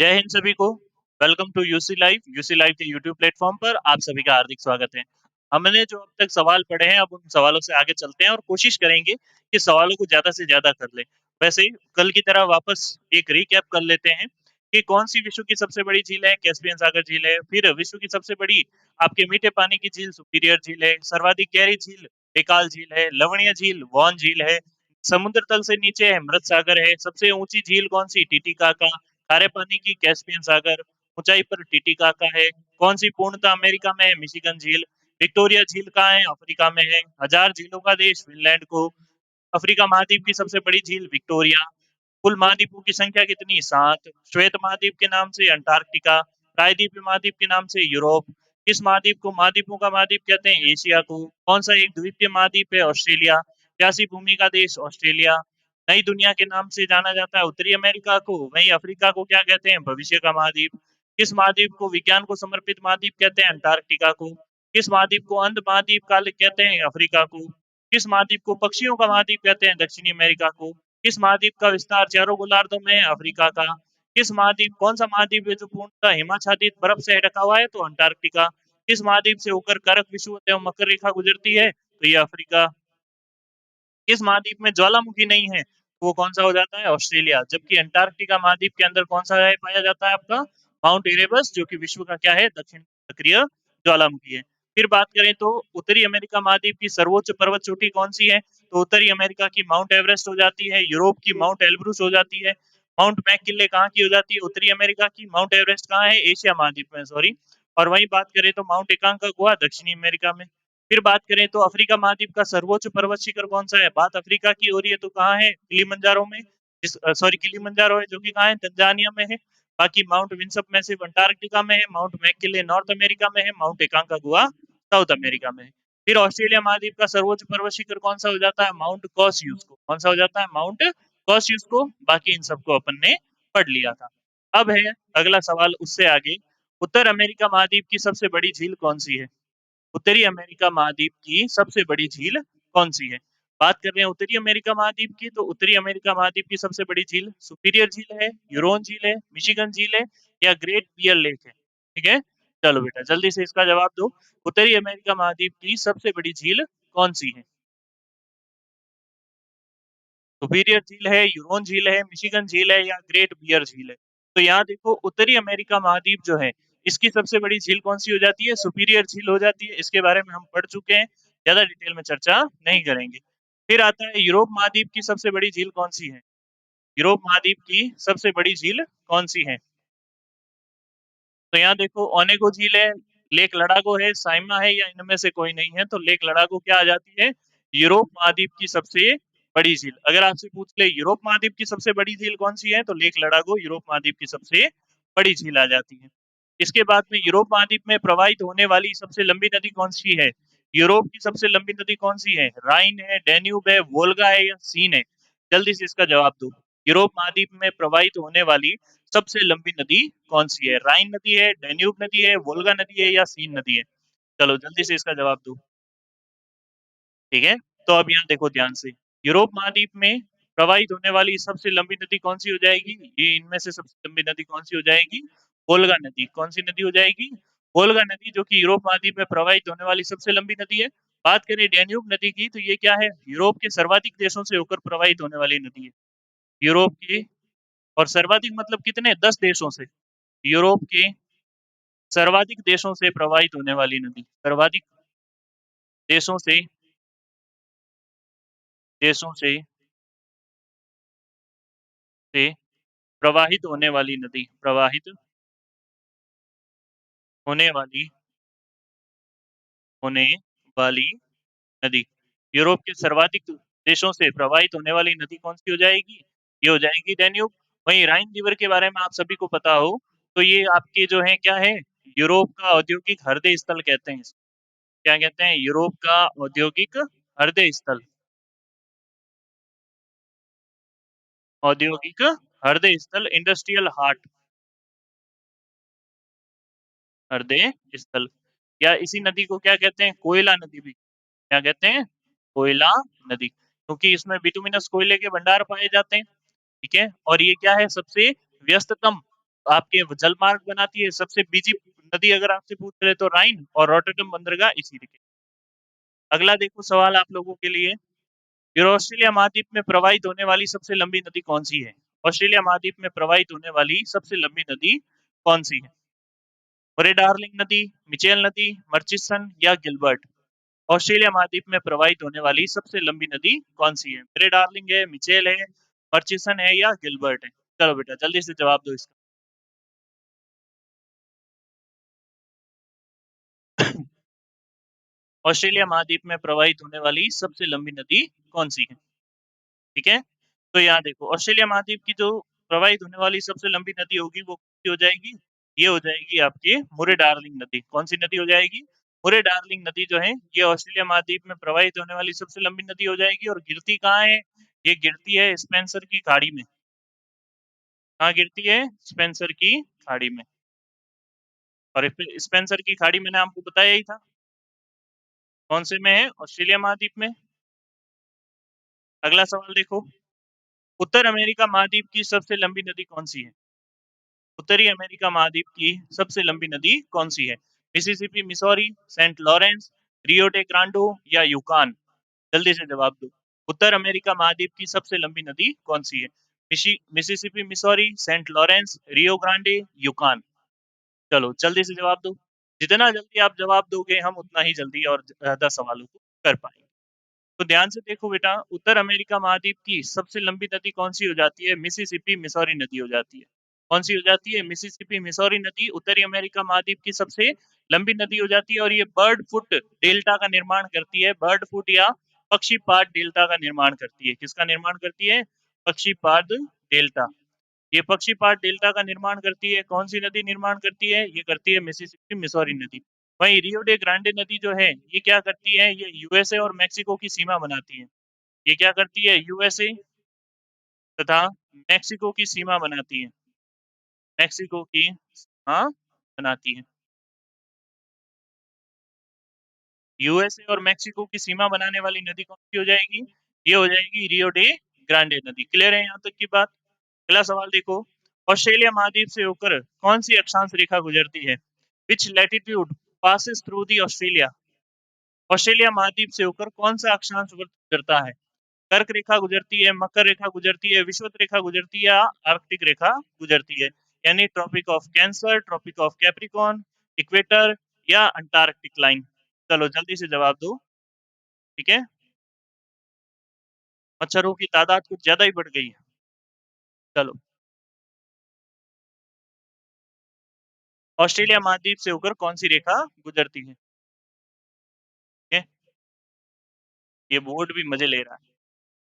जय हिंद सभी को। Welcome to UC live. UC live के यूट्यूब प्लेटफॉर्म पर आप सभी का हार्दिक स्वागत है। हमने जो अब तक सवाल पढ़े हैं, अब उन सवालों से आगे चलते हैं और कोशिश करेंगे कि सवालों को ज्यादा से ज्यादा कर लें। वैसे ही कल की तरह वापस एक रिकैप कर लेते हैं कि कौन सी विश्व की सबसे बड़ी झील है। कैस्पियन सागर झील है। फिर विश्व की सबसे बड़ी आपके मीठे पानी की झील सुपीरियर झील है। सर्वाधिक गहरी झील बेकाल झील है। लवणीय झील वॉन झील है। समुद्र तल से नीचे है मृत सागर है। सबसे ऊंची झील कौन सी? टिटिकाका। खारे पानी की कैस्पियन सागर। ऊंचाई पर टिटिकाका है। कौन सी पूर्णतः अमेरिका में है? मिशिगन झील। विक्टोरिया झील कहाँ है? अफ्रीका में है। हजार झीलों का देश फिनलैंड को। अफ्रीका महाद्वीप की सबसे बड़ी झील विक्टोरिया। कुल महाद्वीपों की संख्या कितनी? 7। श्वेत महाद्वीप के नाम से अंटार्कटिका। प्रायद्वीपीय महाद्वीप के नाम से यूरोप। किस महाद्वीप को महाद्वीपों का महाद्वीप कहते हैं? एशिया को। कौन सा एक द्वीपीय महाद्वीप है? ऑस्ट्रेलिया। प्यासी भूमि का देश ऑस्ट्रेलिया। नई दुनिया के नाम से जाना जाता है उत्तरी अमेरिका को। वहीं अफ्रीका को क्या कहते हैं? भविष्य का महाद्वीप। किस महाद्वीप को विज्ञान को समर्पित महाद्वीप कहते हैं? अंटार्कटिका को। किस महाद्वीप को अंध महाद्वीप काल कहते हैं? अफ्रीका को। किस महाद्वीप को पक्षियों का महाद्वीप कहते हैं? दक्षिणी अमेरिका को। किस महाद्वीप का विस्तार चारों गोलार्धों में है? अफ्रीका का। किस महाद्वीप कौन सा महाद्वीप है जो पूर्णतः हिमाच्छादित बर्फ से ढका हुआ है? तो अंटार्कटिका। किस महाद्वीप से होकर करक विषुवत एवं मकर रेखा गुजरती है? तो ये अफ्रीका। किस महाद्वीप में ज्वालामुखी नहीं है? तो वो कौन सा हो जाता है? ऑस्ट्रेलिया। जबकि अंटार्कटिका महाद्वीप के अंदर कौन सा है पाया जाता है? आपका माउंट इरेबस, जो कि विश्व का क्या है? दक्षिण सक्रिय ज्वालामुखी है। फिर बात करें तो उत्तरी अमेरिका महाद्वीप की सर्वोच्च पर्वत चोटी कौन सी है? तो उत्तरी अमेरिका की माउंट एवरेस्ट हो जाती है। यूरोप की माउंट एल्ब्रूस हो जाती है। माउंट मैककिनले कहाँ की हो जाती है? उत्तरी अमेरिका की। माउंट एवरेस्ट कहाँ है? एशिया महाद्वीप में, सॉरी। और वहीं बात करें तो माउंट एकांकागुआ दक्षिणी अमेरिका में। फिर बात करें तो अफ्रीका महाद्वीप का सर्वोच्च पर्वत शिखर कौन सा है? बात अफ्रीका की हो रही है तो कहाँ है? किलिमंजारो में। सॉरी, किलिमंजारो है जो कि कहाँ है? तंजानिया में है। बाकी माउंट विंसप में से अंटार्कटिका में है। माउंट मैककिनले नॉर्थ अमेरिका में है। माउंट एकांकागुआ साउथ अमेरिका में है। फिर ऑस्ट्रेलिया महाद्वीप का सर्वोच्च पर्वत शिखर कौन सा हो जाता है? माउंट कॉसयूस्को। कौन सा हो जाता है? माउंट कॉसयूस्को। बाकी इन सबको अपन ने पढ़ लिया था। अब है अगला सवाल उससे आगे। उत्तर अमेरिका महाद्वीप की सबसे बड़ी झील कौन सी है? उत्तरी अमेरिका महाद्वीप की सबसे बड़ी झील कौन सी है? बात कर रहे हैं उत्तरी अमेरिका महाद्वीप की, तो उत्तरी अमेरिका महाद्वीप की सबसे बड़ी झील सुपीरियर झील है, ह्यूरोन झील है, मिशिगन झील है, या ग्रेट बियर लेक है? ठीक है, चलो बेटा जल्दी से इसका जवाब दो। उत्तरी अमेरिका महाद्वीप की सबसे बड़ी झील कौन सी है? सुपीरियर झील है, ह्यूरोन झील है, मिशिगन झील है, या ग्रेट बियर झील है? तो यहाँ देखो, उत्तरी अमेरिका महाद्वीप जो है, इसकी सबसे बड़ी झील कौन सी हो जाती है? सुपीरियर झील हो जाती है। इसके बारे में हम पढ़ चुके हैं, ज्यादा डिटेल में चर्चा नहीं करेंगे। फिर आता है यूरोप महाद्वीप की सबसे बड़ी झील कौन सी है? यूरोप महाद्वीप की सबसे बड़ी झील कौन सी है? तो यहाँ देखो, ओनेगो झील है, लेक लड़ागो है, साइमा है, या इनमें से कोई नहीं है? तो लेक लड़ागो क्या आ जाती है? यूरोप महाद्वीप की सबसे बड़ी झील। अगर आपसे पूछ ले यूरोप महाद्वीप की सबसे बड़ी झील कौन सी है, तो लेक लड़ागो यूरोप महाद्वीप की सबसे बड़ी झील आ जाती है। इसके बाद में यूरोप महाद्वीप में प्रवाहित होने वाली सबसे लंबी नदी कौन सी है? यूरोप की सबसे लंबी नदी कौन सी है? राइन है, डेन्यूब है, वोल्गा है, या सीन है? जल्दी से इसका जवाब दो। यूरोप महाद्वीप में प्रवाहित होने वाली सबसे लंबी नदी कौन सी है? राइन नदी है, डेन्यूब नदी है, वोल्गा नदी है, या सीन नदी है? चलो जल्दी से इसका जवाब दो। ठीक है, तो अब यहाँ देखो ध्यान से। यूरोप महाद्वीप में प्रवाहित होने वाली सबसे लंबी नदी कौन सी हो जाएगी? ये इनमें से सबसे लंबी नदी कौन सी हो जाएगी? वोल्गा नदी। कौन सी नदी हो जाएगी? वोल्गा नदी, जो कि यूरोप महाद्वीप में प्रवाहित होने वाली सबसे लंबी नदी है। बात करें डेन्यूब नदी की, तो ये क्या है? यूरोप के सर्वाधिक देशों से होकर प्रवाहित होने वाली नदी है। यूरोप के, और सर्वाधिक मतलब कितने? 10 देशों से। यूरोप के सर्वाधिक देशों से प्रवाहित होने वाली नदी, सर्वाधिक देशों से, देशों से प्रवाहित होने वाली नदी, प्रवाहित होने वाली, होने वाली नदी। यूरोप के सर्वाधिक देशों से प्रवाहित होने वाली नदी कौन सी हो जाएगी? ये हो जाएगी डेन्यूब। वहीं राइन रिवर के बारे में आप सभी को पता हो, तो ये आपके जो है क्या है? यूरोप का औद्योगिक हृदय स्थल कहते हैं इसको। क्या कहते हैं? यूरोप का औद्योगिक हृदय स्थल। औद्योगिक हृदय स्थल, इंडस्ट्रियल हार्ट, हृदय स्थल। या इसी नदी को क्या कहते हैं? कोयला नदी भी। क्या कहते हैं? कोयला नदी, क्योंकि इसमें बिटुमिनस कोयले के भंडार पाए जाते हैं। ठीक है, और ये क्या है? सबसे व्यस्ततम आपके जलमार्ग बनाती है। सबसे बिजी नदी अगर आपसे पूछ रहे तो राइन और रॉटरडम बंदरगाह इसी के। अगला देखो सवाल आप लोगों के लिए, फिर ऑस्ट्रेलिया महाद्वीप में प्रवाहित होने वाली सबसे लंबी नदी कौन सी है? ऑस्ट्रेलिया महाद्वीप में प्रवाहित होने वाली सबसे लंबी नदी कौन सी है? मरे डार्लिंग नदी, मिचेल नदी, मर्चिसन या गिलबर्ट? ऑस्ट्रेलिया महाद्वीप में प्रवाहित होने वाली सबसे लंबी नदी कौन सी है? मरे डार्लिंग है, मिचेल है, मर्चिसन है या गिलबर्ट है? चलो बेटा जल्दी से जवाब दो इसका। ऑस्ट्रेलिया महाद्वीप में प्रवाहित होने वाली सबसे लंबी नदी कौन सी है? ठीक है, तो यहाँ देखो ऑस्ट्रेलिया महाद्वीप की जो प्रवाहित होने वाली सबसे लंबी नदी होगी वो कौन सी हो जाएगी? ये हो जाएगी आपकी मुरे डार्लिंग नदी। कौन सी नदी हो जाएगी? मुरे डार्लिंग नदी जो है ये ऑस्ट्रेलिया महाद्वीप में प्रवाहित होने वाली सबसे लंबी नदी हो जाएगी। और गिरती कहाँ है? ये गिरती है स्पेंसर की खाड़ी में। कहाँ गिरती है? स्पेंसर की खाड़ी में। और स्पेंसर की खाड़ी मैंने आपको बताया ही था। कौन से में है? ऑस्ट्रेलिया महाद्वीप में। अगला सवाल देखो, उत्तर अमेरिका महाद्वीप की सबसे लंबी नदी कौन सी है? उत्तरी अमेरिका महाद्वीप की सबसे लंबी नदी कौन सी है? Mississippi, Missouri, Saint Lawrence, Rio de Grande या यूकान? जल्दी से जवाब दो। उत्तर अमेरिका महाद्वीप की सबसे लंबी नदी कौन सी है? Mississippi, Missouri, Saint Lawrence, Rio Grande, Yukon? चलो जल्दी से जवाब दो। जितना जल्दी आप जवाब दोगे हम उतना ही जल्दी और ज्यादा सवालों को कर पाएंगे। तो ध्यान से देखो बेटा, उत्तर अमेरिका महाद्वीप की सबसे लंबी नदी कौन सी हो जाती है? मिसिसिपी मिसौरी नदी हो जाती है। कौन सी हो जाती है? मिसिसिपी मिसौरी नदी उत्तरी अमेरिका महाद्वीप की सबसे लंबी नदी हो जाती है। और ये बर्ड फुट डेल्टा का निर्माण करती है। बर्ड फुट या पक्षीपाद डेल्टा का निर्माण करती है। किसका निर्माण करती है? पक्षीपाद डेल्टा। ये पक्षीपाद डेल्टा का निर्माण करती है। कौन सी नदी निर्माण करती है? ये करती है मिसिसिपी मिसौरी नदी। वहीं रियो डे ग्रांडे नदी जो है ये क्या करती है? ये यूएसए और मेक्सिको की सीमा बनाती है। ये क्या करती है? यूएसए तथा मेक्सिको की सीमा बनाती है। मेक्सिको की सीमा बनाती है। यूएसए और मेक्सिको की सीमा बनाने वाली नदी कौन सी हो जाएगी? ये हो जाएगी रियो डे ग्रांडे नदी। क्लियर है यहाँ तक की बात? अगला सवाल देखो, ऑस्ट्रेलिया महाद्वीप से होकर कौन सी अक्षांश रेखा गुजरती है? Which latitude passes through the Australia? Australia महाद्वीप से होकर कौन सा अक्षांश वर्त गुजरता है? कर्क रेखा गुजरती है, मकर रेखा गुजरती है, विषुवत रेखा गुजरती है या आर्कटिक रेखा गुजरती है? यानी tropic of cancer, tropic of Capricorn, equator या अंटार्कटिक लाइन? चलो जल्दी से जवाब दो। ठीक है, मच्छरों की तादाद कुछ ज्यादा ही बढ़ गई है। चलो, ऑस्ट्रेलिया महाद्वीप से होकर कौन सी रेखा गुजरती है? ठीक है, ये बोर्ड भी मजे ले रहा है।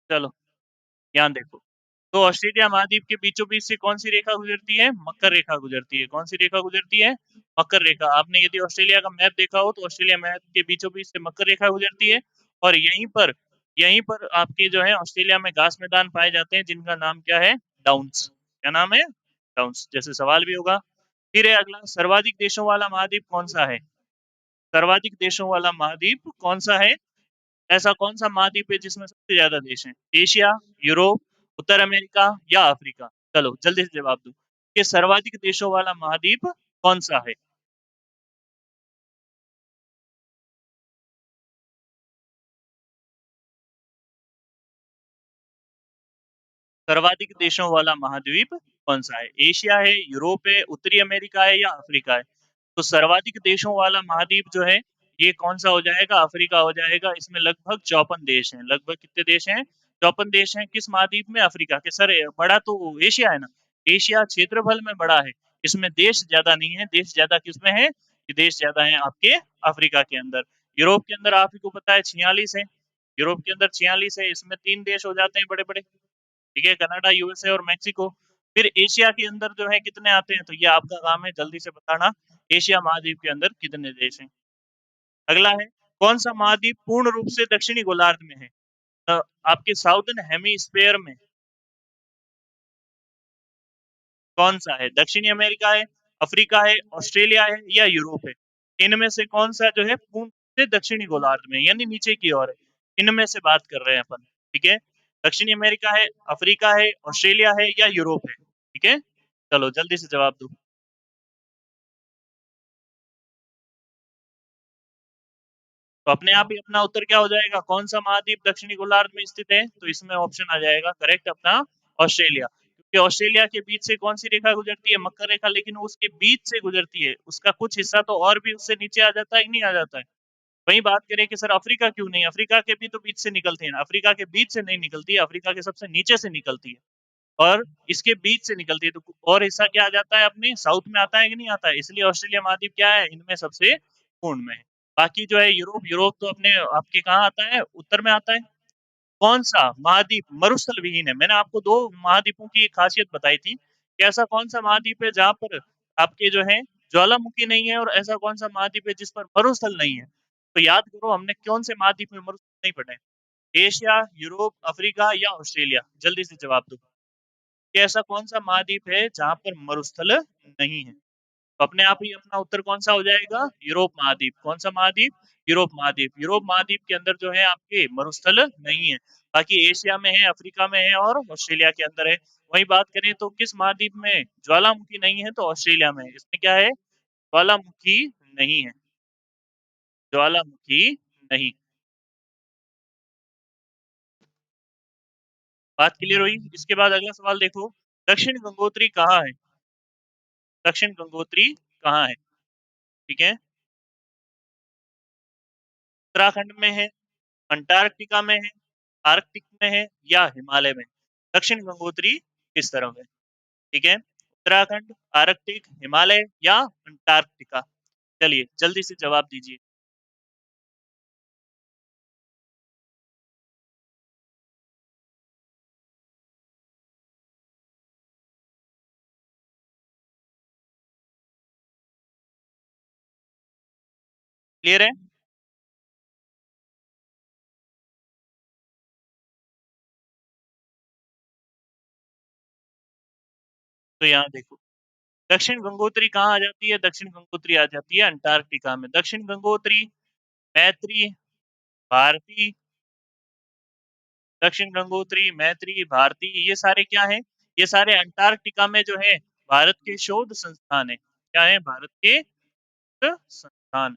चलो ध्यान देखो, तो ऑस्ट्रेलिया महाद्वीप के बीचों बीच से कौन सी रेखा गुजरती है? मकर रेखा गुजरती है। कौन सी रेखा गुजरती है? मकर रेखा। आपने यदि ऑस्ट्रेलिया का मैप देखा हो तो ऑस्ट्रेलिया मैप के बीचों बीच से मकर रेखा गुजरती है। और यहीं पर आपके जो है ऑस्ट्रेलिया में घास मैदान पाए जाते हैं जिनका नाम क्या है? डाउन्स। क्या नाम है? डाउन्स। जैसे सवाल भी होगा। फिर है अगला, सर्वाधिक देशों वाला महाद्वीप कौन सा है? सर्वाधिक देशों वाला महाद्वीप कौन सा है? ऐसा कौन सा महाद्वीप है जिसमें सबसे ज्यादा देश हैं? एशिया, यूरोप, उत्तर अमेरिका या अफ्रीका? चलो जल्दी से जवाब दो कि सर्वाधिक देशों वाला महाद्वीप कौन सा है? सर्वाधिक देशों वाला महाद्वीप कौन सा है? एशिया है, यूरोप है, उत्तरी अमेरिका है या अफ्रीका है? तो सर्वाधिक देशों वाला महाद्वीप जो है ये कौन सा हो जाएगा? अफ्रीका हो जाएगा। इसमें लगभग 54 देश हैं। लगभग कितने देश हैं? 54 देश हैं। किस महाद्वीप में? अफ्रीका के। सर बड़ा तो एशिया है ना। एशिया क्षेत्रफल में बड़ा है। इसमें देश ज्यादा नहीं है। देश ज्यादा किसमें है? ये देश ज्यादा है आपके अफ्रीका के अंदर। यूरोप के अंदर आपको पता है 46 है। यूरोप के अंदर 46 है। इसमें 3 देश हो जाते हैं बड़े बड़े। ठीक है, कनाडा, यूएसए और मेक्सिको। फिर एशिया के अंदर जो है कितने आते हैं? तो ये आपका काम है जल्दी से बताना, एशिया महाद्वीप के अंदर कितने देश हैं। अगला है, कौन सा महाद्वीप पूर्ण रूप से दक्षिणी गोलार्ध में है? अ, आपके साउदर्न हेमीस्फेयर में कौन सा है? दक्षिणी अमेरिका है, अफ्रीका है, ऑस्ट्रेलिया है या यूरोप है? इनमें से कौन सा जो है पूर्ण रूप से दक्षिणी गोलार्ध में यानी नीचे की ओर है? इनमें से बात कर रहे हैं अपन। ठीक है, दक्षिणी अमेरिका है, अफ्रीका है, ऑस्ट्रेलिया है या यूरोप है? ठीक है, चलो जल्दी से जवाब दो। तो अपने आप ही अपना उत्तर क्या हो जाएगा, कौन सा महाद्वीप दक्षिणी गोलार्ध में स्थित है, तो इसमें ऑप्शन आ जाएगा करेक्ट अपना ऑस्ट्रेलिया, क्योंकि ऑस्ट्रेलिया के बीच से कौन सी रेखा गुजरती है, मकर रेखा, लेकिन वो उसके बीच से गुजरती है, उसका कुछ हिस्सा तो और भी उससे नीचे आ जाता है कि नहीं आ जाता है। वही बात करें कि सर अफ्रीका क्यों नहीं, अफ्रीका के भी तो बीच से निकलती है ना, अफ्रीका के बीच से नहीं निकलती है, अफ्रीका के सबसे नीचे से निकलती है, और इसके बीच से निकलती है, तो और हिस्सा क्या आ जाता है अपने साउथ में आता है कि नहीं आता है, इसलिए ऑस्ट्रेलिया महाद्वीप क्या है इनमें सबसे पूर्ण में है। बाकी जो है यूरोप, यूरोप तो अपने आपके कहाँ आता है, उत्तर में आता है। कौन सा महाद्वीप मरुस्थल विहीन है, मैंने आपको दो महाद्वीपों की एक खासियत बताई थी कि ऐसा कौन सा महाद्वीप है जहां पर आपके जो है ज्वालामुखी नहीं है, और ऐसा कौन सा महाद्वीप है जिस पर मरुस्थल नहीं है। तो याद करो हमने कौन से महाद्वीप में मरुस्थल नहीं पढ़े, एशिया, यूरोप, अफ्रीका या ऑस्ट्रेलिया, जल्दी से जवाब दो कि ऐसा कौन सा महाद्वीप है जहां पर मरुस्थल नहीं है। तो अपने आप ही अपना उत्तर कौन सा हो जाएगा, यूरोप महाद्वीप, कौन सा महाद्वीप, यूरोप महाद्वीप, यूरोप महाद्वीप के अंदर जो है आपके मरुस्थल नहीं है, बाकी एशिया में है, अफ्रीका में है और ऑस्ट्रेलिया के अंदर है। वही बात करें तो किस महाद्वीप में ज्वालामुखी नहीं है, तो ऑस्ट्रेलिया में है, इसमें क्या है, ज्वालामुखी नहीं है, ज्वालामुखी नहीं। बात क्लियर हुई, इसके बाद अगला सवाल देखो, दक्षिण गंगोत्री कहाँ है, दक्षिण गंगोत्री कहाँ है, ठीक है, उत्तराखंड में है, अंटार्कटिका में है, आर्कटिक में है या हिमालय में, दक्षिण गंगोत्री किस तरफ है, ठीक है, उत्तराखंड, आर्कटिक, हिमालय या अंटार्कटिका। चलिए जल्दी से जवाब दीजिए। क्लियर है, तो यहाँ देखो, दक्षिण गंगोत्री कहाँ आ जाती है, दक्षिण गंगोत्री आ जाती है अंटार्कटिका में, दक्षिण गंगोत्री, मैत्री, भारती, दक्षिण गंगोत्री, मैत्री, भारती, ये सारे क्या हैं, ये सारे अंटार्कटिका में जो है भारत के शोध संस्थान है, क्या है, भारत के संस्थान,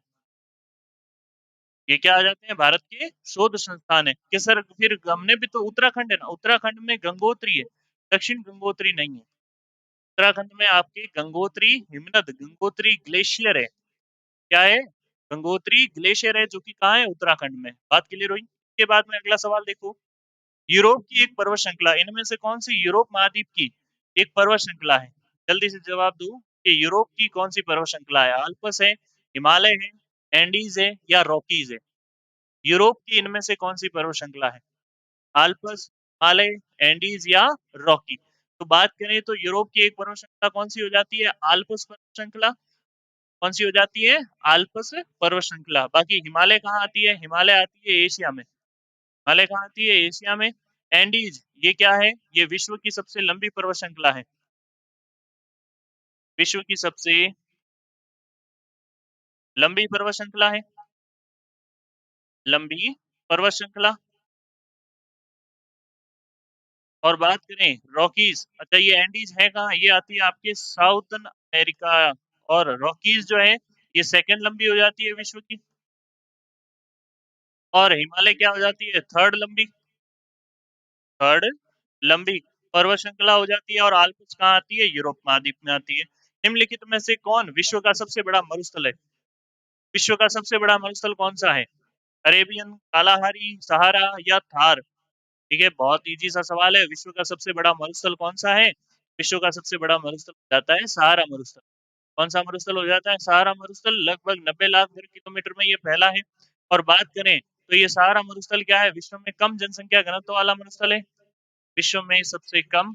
ये क्या आ जाते हैं, भारत के शोध संस्थान है कि सर फिर हमने भी तो उत्तराखंड है ना, उत्तराखंड में गंगोत्री है, दक्षिण गंगोत्री नहीं है, उत्तराखंड में आपकी गंगोत्री हिमनद, गंगोत्री ग्लेशियर है, क्या है, गंगोत्री ग्लेशियर है, जो कि कहाँ है, उत्तराखंड में। बात क्लियर हुई, इसके बाद में अगला सवाल देखो, यूरोप की एक पर्वत श्रृंखला, इनमें से कौन सी यूरोप महाद्वीप की एक पर्वत श्रृंखला है, जल्दी से जवाब दो कि यूरोप की कौन सी पर्वत श्रृंखला है, अल्पस है, हिमालय है, एंडीज है या रॉकीज है, यूरोप की इनमें से कौन सी पर्वत श्रृंखला है, आल्पस, हिमालय, एंडीज या रॉकी। तो बात करें तो यूरोप की एक पर्वत श्रृंखला कौन सी हो जाती है, आल्पस पर्वत श्रृंखला, कौन सी हो जाती है, आल्पस पर्वत श्रृंखला। बाकी हिमालय कहाँ आती है, हिमालय आती है एशिया में, हिमालय कहाँ आती है, एशिया में। एंडीज ये क्या है, ये विश्व की सबसे लंबी पर्वत श्रृंखला है, विश्व की सबसे लंबी पर्वत श्रृंखला है, लंबी पर्वत श्रृंखला। और बात करें रॉकीज, अच्छा ये एंडीज है कहाँ, ये आती है आपके साउथर्न अमेरिका, और रॉकीज जो है ये सेकंड लंबी हो जाती है विश्व की, और हिमालय क्या हो जाती है, थर्ड लंबी, थर्ड लंबी पर्वत श्रृंखला हो जाती है। और आल्प्स कहाँ आती है, यूरोप महाद्वीप में आती है। निम्नलिखित में से कौन विश्व का सबसे बड़ा मरुस्थल है, विश्व का सबसे बड़ा मरुस्थल कौन सा है, अरेबियन, कालाहारी, सहारा या थार। ठीक है, बहुत इजी सा सवाल है, विश्व का सबसे बड़ा मरुस्थल कौन सा है, विश्व का सबसे बड़ा मरुस्थल हो जाता है सहारा मरुस्थल। कौन सा मरुस्थल हो जाता है, सहारा मरुस्थल, लगभग 90 लाख वर्ग किलोमीटर में ये फैला है। और बात करें तो ये सहारा मरुस्थल क्या है, विश्व में कम जनसंख्या घनत्व वाला मरुस्थल है, विश्व में सबसे कम,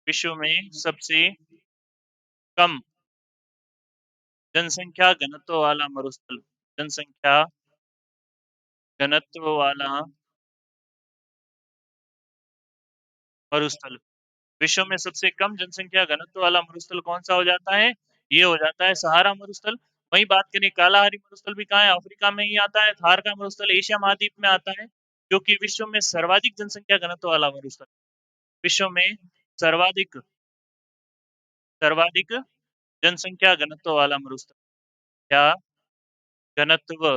विश्व में सबसे कम जनसंख्या घनत्व वाला मरुस्थल, जनसंख्या घनत्व वाला मरुस्थल, विश्व में सबसे कम जनसंख्या घनत्व वाला मरुस्थल कौन सा हो जाता है, ये हो जाता है सहारा मरुस्थल। वही बात करें कालाहारी मरुस्थल भी कहाँ है, अफ्रीका में ही आता है। थार का मरुस्थल एशिया महाद्वीप में आता है, जो कि विश्व में सर्वाधिक जनसंख्या घनत्व वाला मरुस्थल, विश्व में सर्वाधिक सर्वाधिक जनसंख्या घनत्व वाला मरुस्थल, क्या घनत्व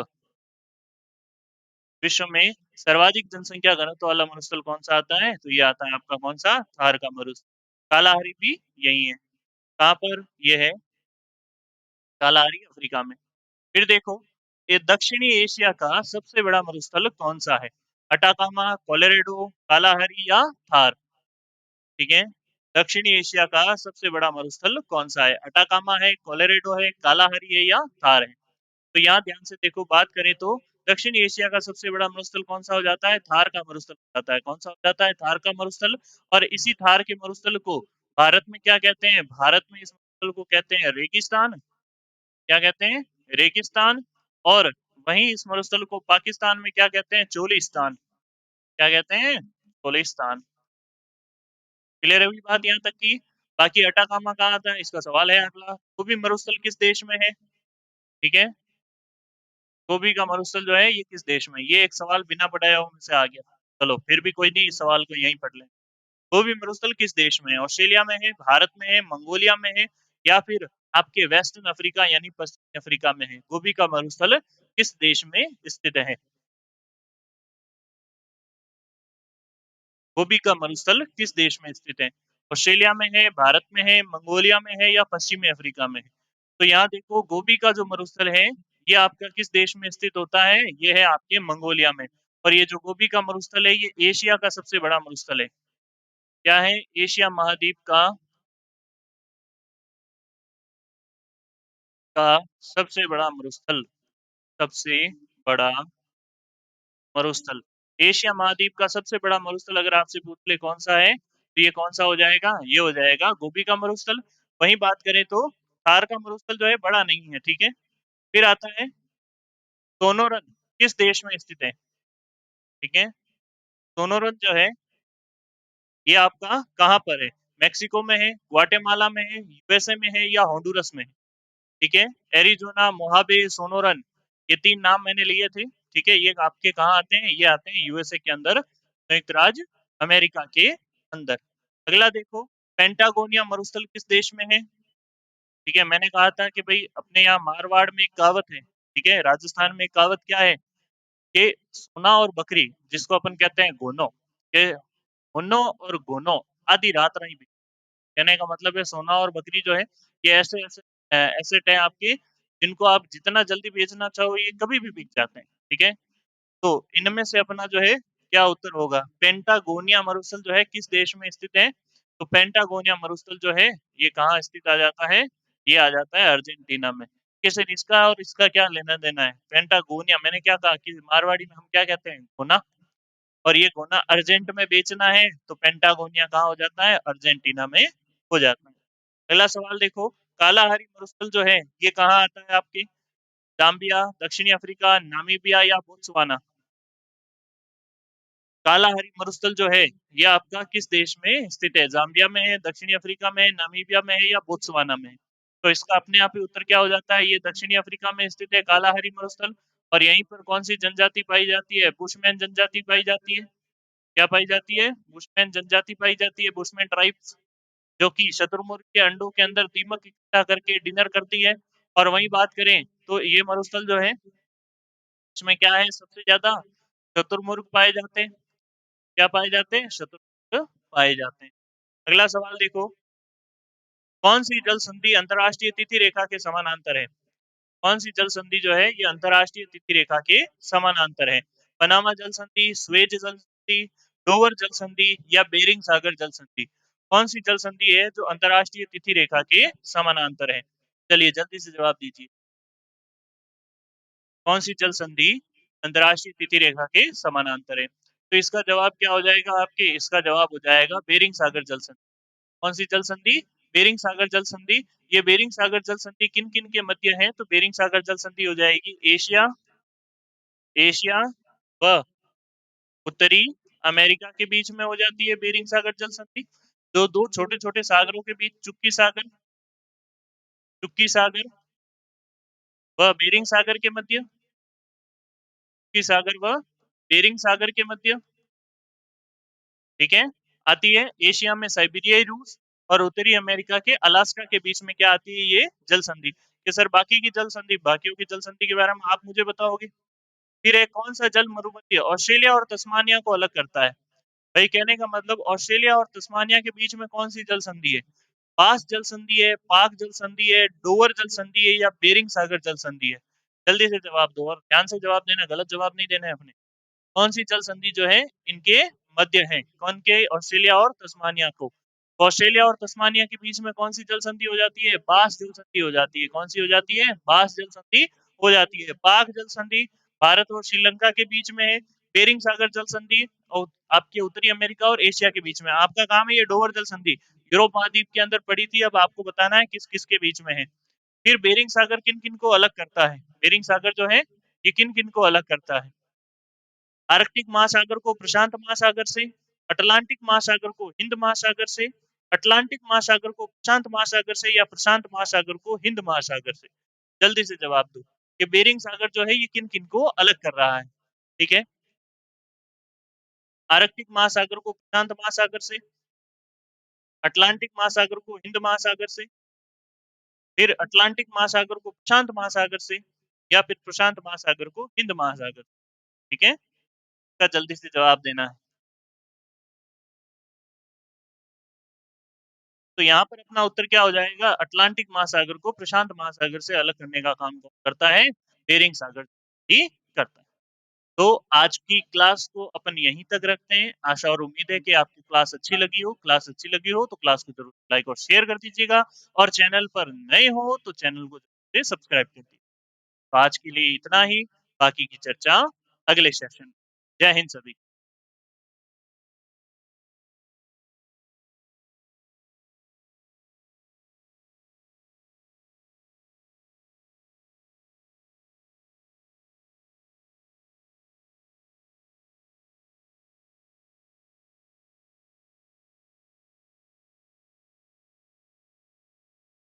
विश्व में सर्वाधिक जनसंख्या घनत्व वाला मरुस्थल कौन सा आता है? तो ये आता है आपका कौन सा? थार का मरुस्थल। कालाहारी भी यही है। कहाँ पर ये है? कालाहारी अफ्रीका में। फिर देखो, ये दक्षिणी एशिया का सबसे बड़ा मरुस्थल कौन सा है? अटाकामा, कोलोराडो, कालाहारी या थार? ठीक है, दक्षिणी एशिया का सबसे बड़ा मरुस्थल कौन सा है? अटाकामा है, कोलोराडो है, कालाहारी है या थार है? तो यहाँ ध्यान से देखो, बात करें तो दक्षिण एशिया का सबसे बड़ा मरुस्थल कौन सा हो जाता है? थार का मरुस्थल हो जाता है। कौन सा हो जाता है? थार का मरुस्थल। और इसी थार के मरुस्थल को भारत में क्या कहते हैं? भारत में इस मरुस्थल को कहते हैं रेगिस्तान। क्या कहते हैं? रेगिस्तान। और वहीं इस मरुस्थल को पाकिस्तान में क्या कहते हैं? चोलिस्तान। क्या कहते हैं? चोलिस्तान। क्लियर है हुई बात यहाँ तक की? बाकी अटाकामा कहाँ आता है, इसका सवाल है अगला। वो भी मरुस्थल किस देश में है? ठीक है, गोबी का मरुस्थल जो है ये किस देश में? ये एक सवाल बिना पढ़ाए होने से आ गया। चलो फिर भी कोई नहीं, इस सवाल को यहीं पढ़ लें। गोबी मरुस्थल किस देश में है? ऑस्ट्रेलिया में है, भारत में है, मंगोलिया में है, या फिर आपके वेस्टर्न अफ्रीका यानी पश्चिमी अफ्रीका में है? गोबी का मरुस्थल किस देश में स्थित है? गोबी का मरुस्थल किस देश में स्थित है? ऑस्ट्रेलिया में है, भारत में है, मंगोलिया में है या पश्चिमी अफ्रीका में है? तो यहाँ देखो, गोबी का जो मरुस्थल है ये आपका किस देश में स्थित होता है? ये है आपके मंगोलिया में। और ये जो गोबी का मरुस्थल है ये एशिया का सबसे बड़ा मरुस्थल है। क्या है? एशिया महाद्वीप का सबसे बड़ा मरुस्थल। सबसे बड़ा मरुस्थल। एशिया महाद्वीप का सबसे बड़ा मरुस्थल अगर आपसे पूछ ले कौन सा है, तो ये कौन सा हो जाएगा? ये हो जाएगा गोबी का मरुस्थल। वहीं बात करें तो थार का मरुस्थल जो है बड़ा नहीं है। ठीक है, फिर आता है सोनोरन, किस देश में स्थित है? ठीक है, सोनोरन जो है ये आपका कहाँ पर है? मेक्सिको में है, ग्वाटेमाला में है, यूएसए में है या होंडुरस में है? ठीक है, एरिजोना, मोहाबे, सोनोरन, ये तीन नाम मैंने लिए थे। ठीक है, ये आपके कहाँ आते हैं? ये आते हैं यूएसए के अंदर, संयुक्त राज्य अमेरिका के अंदर। अगला देखो, पेंटागोनिया मरुस्थल किस देश में है? ठीक है, मैंने कहा था कि भाई अपने यहाँ मारवाड़ में एक कहावत है। ठीक है, राजस्थान में एक कहावत क्या है कि सोना और बकरी, जिसको अपन कहते हैं गोनो, के होनो और गोनो आधी रात नहीं बिक। कहने का मतलब है सोना और बकरी जो है ये ऐसे ऐसे एसेट है आपके, जिनको आप जितना जल्दी बेचना चाहो ये कभी भी बिक जाते हैं। ठीक है, तो इनमें से अपना जो है क्या उत्तर होगा? पेंटागोनिया मरुस्थल जो है किस देश में स्थित है? तो पेंटागोनिया मरुस्थल जो है ये कहाँ स्थित आ जाता है? ये आ जाता है अर्जेंटीना में। कैसे? इसका और इसका क्या लेना देना है? पेंटागोनिया, मैंने क्या कहा कि मारवाड़ी में हम क्या कहते हैं? गोना। और ये गोना अर्जेंट में बेचना है तो पेंटागोनिया कहाँ हो जाता है? अर्जेंटीना में हो जाता है। अगला सवाल देखो, कालाहारी मरुस्थल जो है ये कहाँ आता है आपके? जाम्बिया, दक्षिणी अफ्रीका, नामीबिया या बोत्सवाना? कालाहारी मरुस्थल जो है ये आपका किस देश में स्थित है? जाम्बिया में है, दक्षिणी अफ्रीका में है, नामीबिया में है या बोत्सवाना में है? तो इसका अपने आप ही उत्तर क्या हो जाता है? ये दक्षिणी अफ्रीका में स्थित है कालाहारी मरुस्थल। और यहीं पर कौन सी जनजाति पाई जाती है? बुशमैन जनजाति पाई जाती है। क्या पाई जाती है? बुशमैन जनजाति पाई जाती है, बुशमैन ट्राइब्स, जो कि शतुरमुर्ग के अंडों के अंदर दीमक इकट्ठा करके डिनर करती है। और वहीं बात करें तो ये मरुस्थल जो है इसमें क्या है? सबसे ज्यादा शतुरमुर्ग पाए जाते हैं। क्या पाए जाते हैं? शतुरमुर्ग पाए जाते हैं। अगला सवाल देखो, कौन सी जल संधि अंतरराष्ट्रीय तिथि रेखा के समानांतर है? कौन सी जल संधि जो है ये अंतरराष्ट्रीय तिथि रेखा के समानांतर है? पनामा जल संधि, स्वेज जल संधि, डोवर जल संधि या बेरिंग सागर जल संधि? कौन सी जल संधि है जो अंतरराष्ट्रीय तिथि रेखा के समानांतर है? चलिए जल्दी से जवाब दीजिए। कौन सी जल संधि अंतरराष्ट्रीय तिथि रेखा के समानांतर है? तो इसका जवाब क्या हो जाएगा आपके? इसका जवाब हो जाएगा बेरिंग सागर जल संधि। कौन सी जल संधि? बेरिंग सागर जल संधि। ये बेरिंग सागर जल संधि किन किन के मध्य है? तो बेरिंग सागर जल संधि हो जाएगी एशिया, एशिया व उत्तरी अमेरिका के बीच में हो जाती है बेरिंग सागर जल संधि। जो दो छोटे छोटे सागरों के बीच, चुप्पी सागर, चुप्पी सागर व बेरिंग सागर के मध्य, चुप्पी सागर व बेरिंग सागर के मध्य। ठीक है, आती है एशिया में साइबेरियाई रूस, और उत्तरी अमेरिका के अलास्का के बीच में क्या आती है ये जल संधि। कि सर बाकी की जल संधि, बाकियों की जल संधि के बारे में आप मुझे बताओगे। फिर एक कौन सा जल मरुमध्य ऑस्ट्रेलिया और तस्मानिया को अलग करता है। भाई कहने का मतलब ऑस्ट्रेलिया और तस्मानिया के बीच में कौन सी जल संधि है। पास जल संधि है, पाक जल संधि है, डोवर जल संधि है, या बेरिंग सागर जल संधि है। जल्दी से जवाब दो और ध्यान से जवाब देना, गलत जवाब नहीं देना है अपने। कौन सी जल संधि जो है इनके मध्य है, कौन के, ऑस्ट्रेलिया और तस्मानिया को। ऑस्ट्रेलिया और तस्मानिया के बीच में कौन सी जल संधि हो जाती है, बास जल संधि हो जाती है। कौन सी हो जाती है, बास जल संधि हो जाती है। पाक जल संधि भारत और श्रीलंका के बीच में है। बेरिंग सागर जल संधि और आपके उत्तरी अमेरिका और एशिया के बीच में। आपका काम है ये डोवर जल संधि, यूरोप महाद्वीप के अंदर पड़ी थी, अब आपको बताना है किस किस के बीच में है। फिर बेरिंग सागर किन किन को अलग करता है, बेरिंग सागर जो है ये किन किन को अलग करता है। आर्कटिक महासागर को प्रशांत महासागर से, अटलांटिक महासागर को हिंद महासागर से, अटलांटिक महासागर को प्रशांत महासागर से, या प्रशांत महासागर को हिंद महासागर से। जल्दी से जवाब दो कि बेरिंग सागर जो है ये किन किन को अलग कर रहा है। ठीक है, आर्कटिक महासागर को प्रशांत महासागर से, अटलांटिक महासागर को हिंद महासागर से, फिर अटलांटिक महासागर को प्रशांत महासागर से, या फिर प्रशांत महासागर को हिंद महासागर। ठीक है, इसका जल्दी से जवाब देना है। तो यहाँ पर अपना उत्तर क्या हो जाएगा, अटलांटिक महासागर को प्रशांत महासागर से अलग करने का काम कौन करता है, बेरिंग सागर ही करता है। तो आज की क्लास को अपन यहीं तक रखते हैं। आशा और उम्मीद है कि आपकी क्लास अच्छी लगी हो। क्लास अच्छी लगी हो तो क्लास को जरूर लाइक और शेयर कर दीजिएगा, और चैनल पर नए हो तो चैनल को जरूर से सब्सक्राइब कर दीजिए। तो आज के लिए इतना ही, बाकी की चर्चा अगले सेशन। जय हिंद सभी।